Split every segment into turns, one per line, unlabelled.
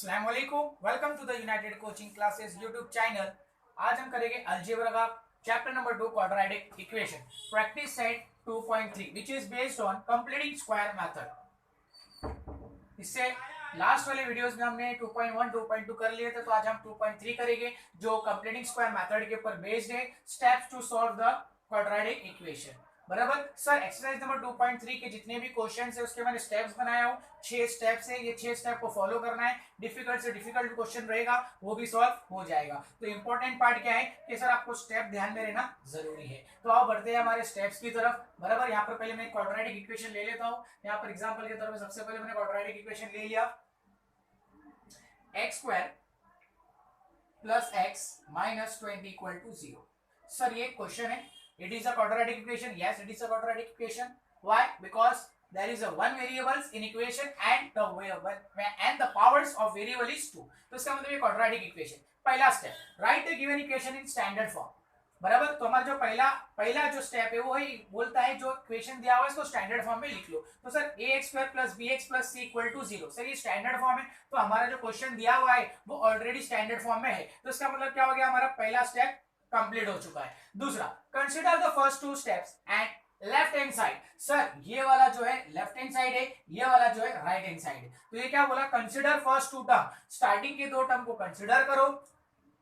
अस्सलाम वालेकुम, welcome to the United coaching classes YouTube channel. आज हम करेंगे अलजेब्रा का chapter number 2 quadratic equation practice set 2.3 which is based on completing square method. इससे last वाले वीडियोस में हमने 2.1 2.2 कर लिए थे, तो आज हम 2.3 करेंगे जो कंप्लीटिंग स्क्वायर मेथड के ऊपर बेस्ड है। Steps to solve the quadratic equation. बराबर सर, एक्सरसाइज नंबर 2.3 के जितने भी क्वेश्चंस है उसके मैंने स्टेप्स बनाया हूँ। 6 स्टेप्स है, ये 6 स्टेप को फॉलो करना है। डिफिकल्ट से डिफिकल्ट क्वेश्चन रहेगा वो भी सॉल्व हो जाएगा। तो इंपॉर्टेंट पार्ट क्या है कि सर आपको स्टेप ध्यान में रहना जरूरी है। तो आओ बढ़ते हैं हमारे स्टेप्स की तरफ। बराबर, यहाँ पर पहले मैं क्वाड्रेटिक इक्वेशन ले लेता हूँ। यहाँ पर एग्जांपल के तौर पर सबसे पहले मैंने क्वाड्रेटिक इक्वेशन ले लिया, x square plus x minus 20 equal to 0। Sir ये क्वेश्चन है, it is a quadratic equation. Yes, it is a quadratic equation. Why? Because there is a one variables in equation and the powers of variable is 2. तो इसका मतलब ये quadratic equation। पहला step, write the given equation in standard form। बराबर, तो हमारा जो पहला जो स्टेप है वो ही बोलता है जो इक्वेशन दिया हुआ है इसको स्टैंडर्ड फॉर्म में लिख लो। तो sir ax square plus bx plus c equal to 0, sir ये स्टैंडर्ड फॉर्म है। तो हमारा जो क्वेश्चन दिया हुआ है वो ऑलरेडी स्टैंडर्ड फॉर्म में है। तो इसका मतलब क्या हो गया, हमारा पहला स्टेप कंप्लीट हो चुका है। दूसरा, consider the first two steps and left hand side. Sir ये वाला जो है लेफ्ट हैंड साइड है, ये वाला जो है राइट हैंड साइड है। तो ये क्या बोला, consider first two term, starting के दो टर्म को कंसीडर करो।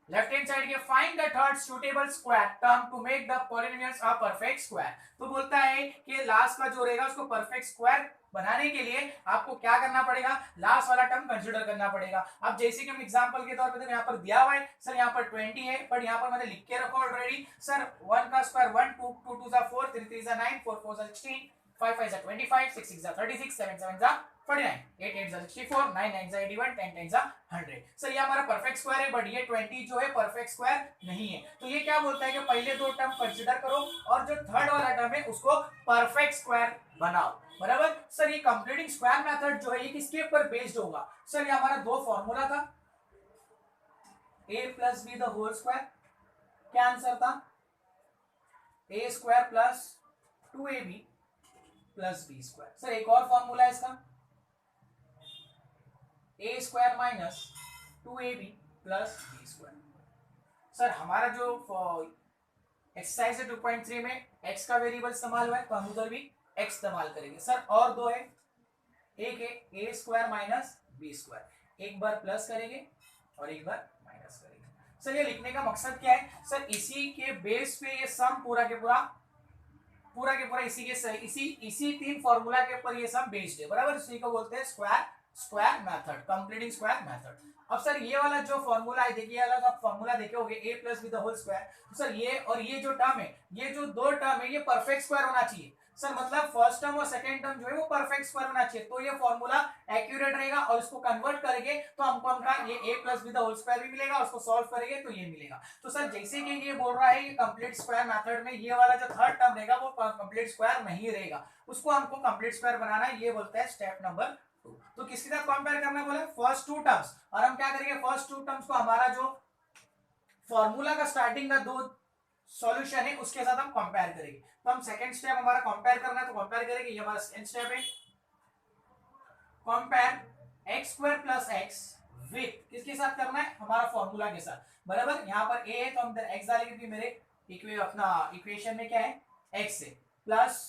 लेफ्ट हैंड साइड के find the third suitable square term to make the polynomials a perfect square. तो बोलता है कि लास्ट का जो रहेगा उसको परफेक्ट स्क्वायर बनाने के लिए आपको क्या करना पड़ेगा, लास्ट वाला टर्म कंसीडर करना पड़ेगा। अब जैसे कि हम एग्जांपल के तौर पे देखो, यहाँ पर दिया हुआ है सर यहाँ पर 20 है, बट यहाँ पर मैंने लिख के रखा ऑलरेडी। सर 1 का स्क्वायर 1, 2 2 2 4, 3 3 9, 4 4 16, 5 5 25, 6 6 36, 7 7 49, 8 8 64, 9 9 81, 10 10 100। सर ये हमारा परफेक्ट स्क्वायर है, बट ये 20 जो है परफेक्ट स्क्वायर नहीं है। तो ये क्या बोलता है कि पहले दो टर्म कंसीडर करो और जो थर्ड वाला टर्म है उसको परफेक्ट स्क्वायर बनाओ। बराबर सर, ये कंप्लीटिंग स्क्वायर मेथड जो है ये किसके ऊपर बेस्ड होगा। सर ये हमारा दो फॉर्मूला था, a plus b the whole square. क्या आंसर था, a square plus 2ab plus b square. Sir एक और फॉर्मूला है इसका, a square minus 2ab plus b square. Sir हमारा जो एक्सरसाइज है 2.3 में x का वेरिएबल इस्तेमाल हुआ है तो हम उधर भी x इस्तेमाल करेंगे। सर और दो है, एक है a square minus b square, एक बार प्लस करेंगे और एक बार माइनस करेंगे। सर ये लिखने का मकसद क्या है, सर इसी के बेस पे ये सम पूरा के पूरा इसी तीन फॉर्मूला के ऊपर ये सम बेस्ड है। बराबर, इसी को बोलते हैं square method, completing square method. अब सर ये वाला जो फॉर्मूला है, देखिए वाला आप फॉर्मूला देखे होंगे a plus b the whole square. तो सर ये और ये जो टर्म है, ये जो दो टर्म है ये परफेक्ट स्क्वायर होना चाहिए। सर मतलब फर्स्ट टर्म और सेकंड टर्म जो है वो परफेक्ट स्क्वायर होना चाहिए, तो ये फॉर्मूला एक्यूरेट रहेगा। और इसको कन्वर्ट करेंगे तो हमको ये a plus b the whole square भी मिलेगा, उसको सॉल्व करेंगे तो ये मिलेगा। तो सर जैसे कि ये बोल रहा है ये कंप्लीट स्क्वायर मेथड में ये वाला जो थर्ड टर्म रहेगा वो कंप्लीट स्क्वायर नहीं रहेगा, उसको हमको कंप्लीट स्क्वायर बनाना है। ये बोलता है स्टेप नंबर 2। तो किसके साथ कंपेयर करना बोले, फर्स्ट टू टर्म्स। और हम क्या करेंगे, फर्स्ट टू टर्म्स को हमारा जो फॉर्मूला का स्टार्टिंग का दो सॉल्यूशन है उसके साथ हम कंपेयर करेंगे। तो हम सेकंड स्टेप हमारा कंपेयर करना है तो कंपेयर करेंगे। ये हमारा सेकंड स्टेप है, compare x square plus x with किसके साथ करना है, हमारा फॉर्मूला के साथ। बराबर, यहाँ पर a है तो हम x डालेंगे कि मेरे इक्वेशन में क्या है x है, प्लस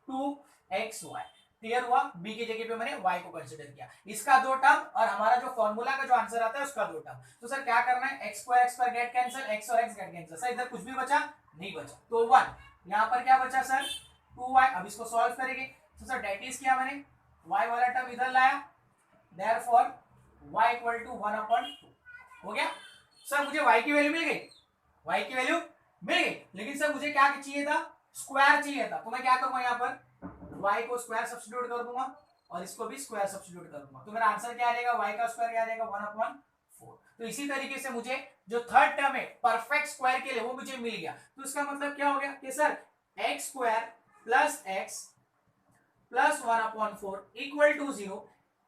2xy। क्लियर हुआ, b की जगह पे मैंने y को कंसीडर किया, इसका दो टर्म और हमारा जो फॉर्मूला का जो आंसर आता है उसका दो टर्म। तो सर क्या करना है, x square get cancel, x और x गेट कैंसिल। सर इधर कुछ भी बचा नहीं बचा, तो 1। यहाँ पर क्या बचा सर 2y। अब इसको सॉल्व करेंगे तो सर डेट इज क्या, मैंने y वाला टर्म इधर लाया, देयरफॉर y इक्वल टू 1/2 हो गया। सर मुझे y की वैल्यू मिल गई, y की वैल्यू मिल गई, लेकिन सर मुझे क्या चाहिए था, स्क्वायर चाहिए था। तो मैं क्या करूंगा, यहाँ पर y को स्क्वायर सब्स्टिट्यूट कर दूंगा और इसको भी स्क्वायर सब्स्टिट्यूट कर दूंगा। तो मेरा आंसर क्या आ जाएगा, y का स्क्वायर क्या आ जाएगा 1/4। तो इसी तरीके से मुझे जो थर्ड टर्म है परफेक्ट स्क्वायर के लिए वो मुझे मिल गया। तो इसका मतलब क्या हो गया कि sir x square plus x plus 1/4 equal to 0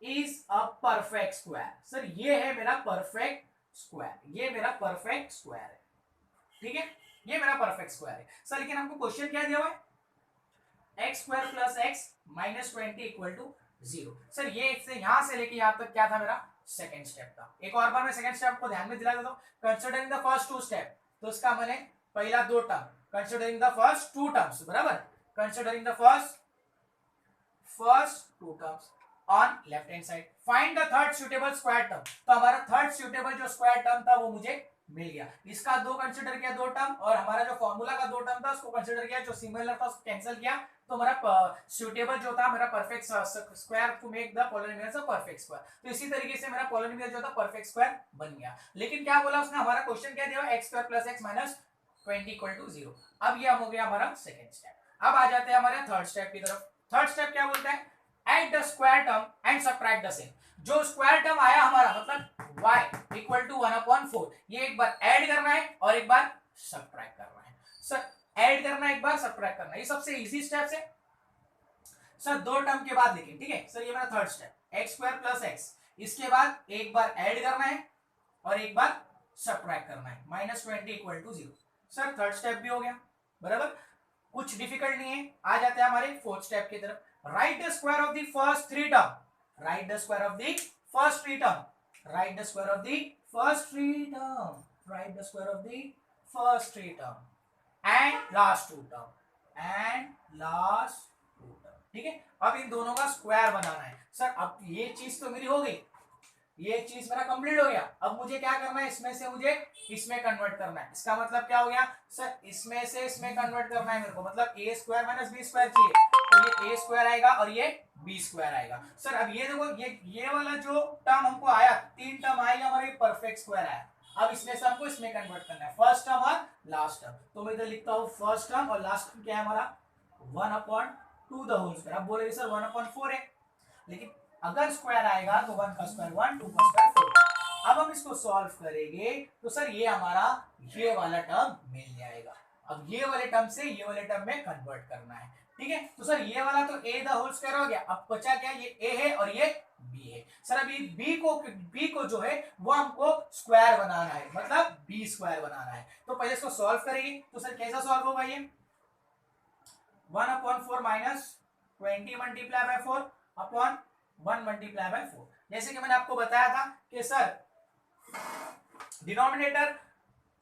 is a perfect square. Sir ये है मेरा परफेक्ट स्क्वायर, ये मेरा परफेक्ट स्क्वायर है। ठीक है, ये मेरा परफेक्ट स्क्वायर है। सर लेकिन हमको क्वेश्चन क्या दिया हुआ है, x square plus x minus 20 equal to 0। Sir ये से यहां से लेके यहां तक क्या था मेरा सेकेंड स्टेप था। एक और बार मैं सेकेंड स्टेप को ध्यान में दिला देता हूं। Considering the first two step, तो इसका मैंने पहला दो term, considering the first two terms, बराबर, considering the first two terms on left hand side, find the third suitable square term. तो हमारा थर्ड सुटेबल जो स्क्वायर टर्म था वो मुझे मिल गया। इसका दो कंसीडर किया, दो टर्म, और हमारा जो फॉर्मूला का दो टर्म था उसको कंसीडर किया, जो सिमिलर था उसको कैंसिल किया, तो हमारा सुटेबल जो था मेरा perfect square to make the polynomial a perfect square. तो इसी तरीके से मेरा पॉलिनोमियल जो था परफेक्ट स्क्वायर बन गया। लेकिन क्या बोला उसने, हमारा क्वेश्चन क्या दिया, x square plus x minus 20 equal to 0। अब ये हो गया हमारा सेकंड स्टेप। अब आ जाते हैं हमारे थर्ड स्टेप की तरफ। थर्ड स्टेप क्या बोलता है, add the square term and subtract the same. जो स्क्वायर टर्म आया हमारा, मतलब y इक्वल टू 1/4, ये एक बार ऐड करना है और एक बार सबट्रैक्ट करना है। सर ऐड करना है, एक बार सबट्रैक्ट करना है, ये सबसे इजी स्टेप है सर। दो टर्म के बाद लिखें, ठीक है सर, ये मेरा third step, x square plus x, इसके बाद एक बार ऐड करना है और एक बार सबट्रैक्ट करना है, -20 equal to 0। Sir third step भी हो गया, बराबर, कुछ डिफिकल्ट नहीं है। आ जाते हैं हमारे फोर्थ स्टेप की तरफ। Write the square of the first three term, write the square of the first three term, write the square of the first three term, write the square of the first three term and last two term, and last two term, ठीक है। अब इन दोनों का square बनाना है। Sir अब ये चीज तो मेरी हो गई, ये चीज मेरा कंप्लीट हो गया। अब मुझे क्या करना है, इसमें से मुझे इसमें कन्वर्ट करना है। इसका मतलब क्या हो गया सर, इसमें से इसमें कन्वर्ट करना है मेरे को, मतलब ए स्क्वायर माइनस बी स्क्वायर चाहिए, तो ये ए स्क्वायर आएगा और ये बी स्क्वायर आएगा। सर अब ये देखो, ये वाला जो टर्म हमको आया, तीन टर्म आएगा हमारे, परफेक्ट स्क्वायर आया। अब इसमें से हमको इसमें कन्वर्ट करना है, फर्स्ट टर्म और लास्ट टर्म। तो मैं इधर लिखता हूँ फर्स्ट टर्म, और लास्ट टर्म क्या है हमारा 1/2 द होल स्क्वायर। अब बोलेंगे सर 1/4 है, लेकिन अगर स्क्वायर आएगा तो 1 का स्क्वायर 1, 2 का स्क्वायर 4। अब हम इसको सॉल्व करेंगे तो सर ये हमारा ये वाला टर्म मिल जाएगा। अब ये वाले टर्म से ये वाले टर्म में कन्वर्ट करना है, ठीक है। तो सर ये वाला तो a द होल स्क्वायर हो गया, अब बचा क्या, ये a है और ये b है। सर अभी b को जो है वो हमको स्क्वायर बनाना है, मतलब b स्क्वायर बनाना है। तो पहले इसको सॉल्व करेंगे, तो सर कैसा सॉल्व होगा, ये 1/4 minus 20 multiply by 4 upon 1 multiply by 4। जैसे कि मैंने आपको बताया था कि सर डिनोमिनेटर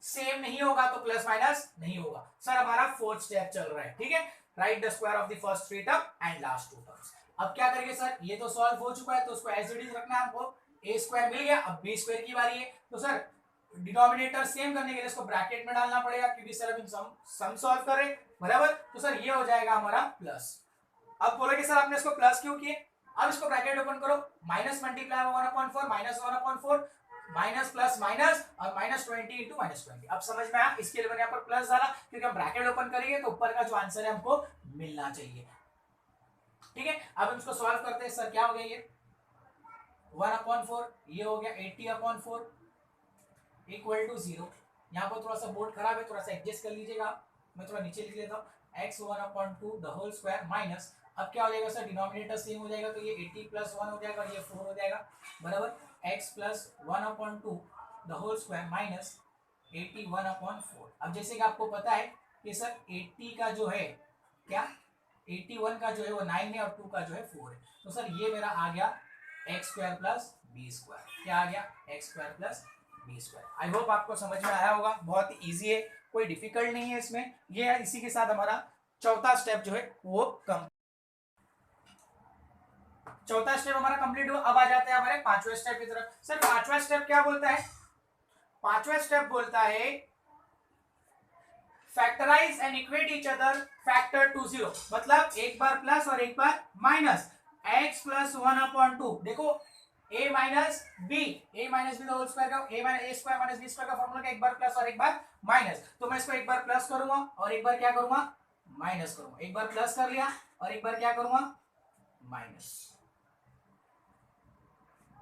सेम नहीं होगा तो प्लस माइनस नहीं होगा। सर हमारा फोर्थ स्टेप चल रहा है, ठीक है। Write the square of the first three term and last two terms. अब क्या करेंगे सर, ये तो सॉल्व हो चुका है तो उसको एज इट इज रखना है हमको। ए स्क्वायर मिल गया, अब बी स्क्वायर की बारी है। तो सर डिनोमिनेटर सेम करने के लिए इसको ब्रैकेट में डालना पड़ेगा, क्योंकि सर अभी सम सॉल्व कर रहे, बराबर। तो सर ये हो जाएगा हमारा प्लस। अब बोलोगे सर आपने इसको प्लस क्यों किए, अब इसको ब्रैकेट ओपन करो, minus multiply 1/4 minus 1/4 minus plus minus और -20 इंटू -20। अब समझ में आया, इसके लिए मैंने यहाँ पर प्लस डाला क्योंकि हम ब्रैकेट ओपन करेंगे तो ऊपर का जो आंसर है हमको मिलना चाहिए, ठीक है। अब हम इसको सॉल्व करते हैं। सर क्या हो गया, ये 1/4, ये हो गया 80/4 इक्वल टू 0। यहाँ पर थोड़ा सा बोर्ड खराब है, थोड़ा सा एडजस्ट कर लीजिएगा, मैं थोड़ा नीचे लिख लेता हूँ। x 1/2 the whole square minus, अब क्या हो जाएगा सर, डिनोमिनेटर सेम हो जाएगा तो ये 80 + 1 हो जाएगा और ये 4 हो जाएगा, बराबर। x + 1/2 the whole square minus 81/4। अब जैसे कि आपको पता है कि सर 80 का जो है क्या, 81 का जो है वो 9 है और 2 का जो है 4 है। तो सर ये मेरा आ गया x square plus b square. क्या आ गया, x square plus b square. I hope आपको समझ में आया होगा, बहुत ही ईजी है, कोई डिफिकल्ट नहीं है इसमें। ये है, इसी के साथ हमारा चौथा स्टेप जो है वो चौथा स्टेप हमारा कंप्लीट हुआ। अब आ जाते हैं हमारे पांचवें स्टेप की तरफ। सर पांचवा स्टेप क्या बोलता है, पांचवा स्टेप बोलता है factorise and equate each other factor to 0, मतलब एक बार प्लस और एक बार माइनस। x + 1/2, देखो a minus b the whole square का a square minus b square का फॉर्मूला का एक बार प्लस और एक बार माइनस। तो मैं इसको एक बार प्लस करूंगा और एक बार क्या करूंगा, माइनस करूंगा। एक बार प्लस कर लिया और एक बार क्या करूंगा, माइनस,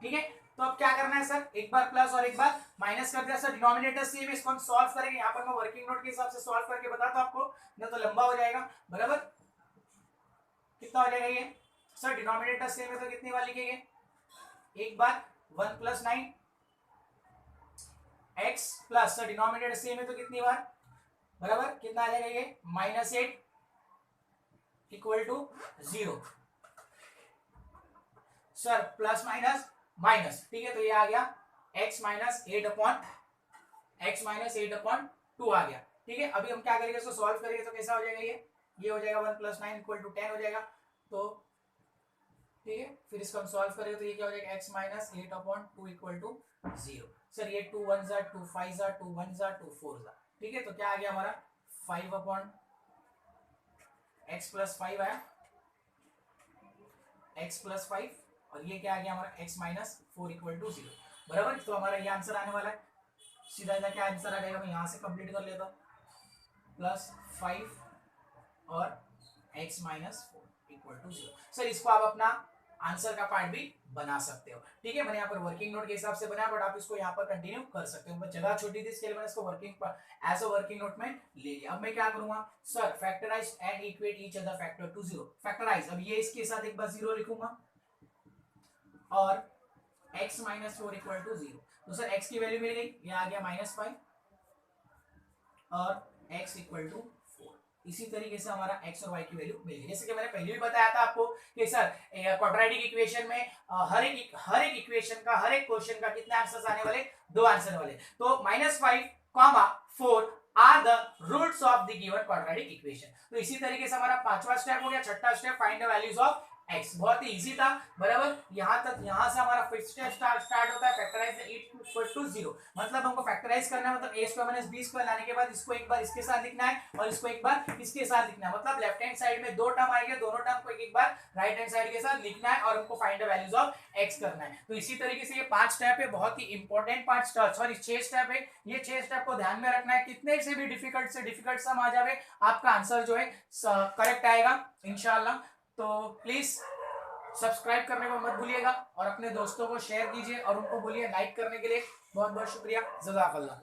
ठीक है। तो अब क्या करना है सर, एक बार प्लस और एक बार माइनस कर दिया। सर डिनोमिनेटर सेम है, इसको हम सॉल्व करेंगे। यहाँ पर मैं वर्किंग नोट के हिसाब से सॉल्व करके बताता हूं आपको, नहीं तो लंबा हो जाएगा, बराबर। कितना हो जाएगा ये, सर डिनोमिनेटर सेम है तो कितनी बार लिखेंगे, एक बार 1 + 9 x plus, sir denominator same है तो कितनी बार, बराबर, कितना आ जाएगा ये -8 equal to 0। Sir plus minus minus, ठीक है, तो ये आ गया x माइनस 8/2 आ गया, ठीक है। अभी हम क्या करेंगे, इसको सॉल्व करेंगे तो कैसा हो जाएगा, ये हो जाएगा 1 + 9 = 10 हो जाएगा, तो ठीक है। फिर इसको हम सॉल्व करेंगे तो ये क्या हो जाएगा, x माइनस 8/2 = 0। सर ये 2 1 जा 2 5 जा 2 1 जा 2 4 जा, ठीक है, तो क्या आ गया हमारा 5/x + 5 आया, x + 5, और ये क्या आ गया हमारा x माइनस 4 = 0, बराबर। तो हमारा ये आंसर आने वाला है, सीधा सीधा क्या आंसर आ जाएगा, मैं यहां से कंप्लीट कर लेता हूं, +5 और x माइनस 4 = 0। सर इसको आप अपना आंसर का पार्ट भी बना सकते हो, ठीक है। मैंने यहाँ पर वर्किंग नोट के हिसाब से बनाया, बट आप इसको यहाँ पर कंटिन्यू कर सकते हो, जगह छोटी थी इसके लिए मैंने इसको working as a working note में ले लिया। अब मैं क्या करूंगा, sir factorise and equate each other factor to 0। Factorise, अब ये इसके साथ एक बार 0 लिखूंगा, और x माइनस 4 = 0, तो सर x की वैल्यू मिल गई, ये आ गया -5 और x = 4। इसी तरीके से हमारा x और y की वैल्यू मिल गई। जैसे कि मैंने पहले भी बताया था आपको कि सर क्वाड्रेटिक इक्वेशन में हर एक इक्वेशन का, हर एक क्वेश्चन का कितने आंसर्स आने वाले, 2 आंसर वाले। तो -5, 4 are the roots of the given quadratic equation. तो इसी तरीके से हमारा पांचवा स्टेप हो गया। छठा step, find the values of x, बहुत ही इजी था, बराबर। यहां तक, यहां से हमारा फिफ्थ स्टेप स्टार्ट होता है, फैक्टराइज = 0। मतलब हमको फैक्टराइज करना है, मतलब a² - b² लाने के बाद इसको एक बार इसके साथ लिखना है और इसको एक बार इसके साथ लिखना है। मतलब लेफ्ट हैंड साइड में 2 टर्म आएंगे, दोनों टर्म को एक बार राइट हैंड साइड के साथ लिखना है और हमको find the values of x करना है। तो इसी तरीके से ये 5 स्टेप है, बहुत ही इंपॉर्टेंट 5 स्टेप, सॉरी 6 स्टेप है। ये 6 स्टेप को ध्यान में रखना है, कितने से भी डिफिकल्ट सम आ जावे, आपका आंसर जो है करेक्ट आएगा इंशाल्लाह। तो प्लीज सब्सक्राइब करने को मत भूलिएगा और अपने दोस्तों को शेयर कीजिए और उनको बोलिए लाइक करने के लिए। बहुत बहुत शुक्रिया, जज़ाकल्लाह।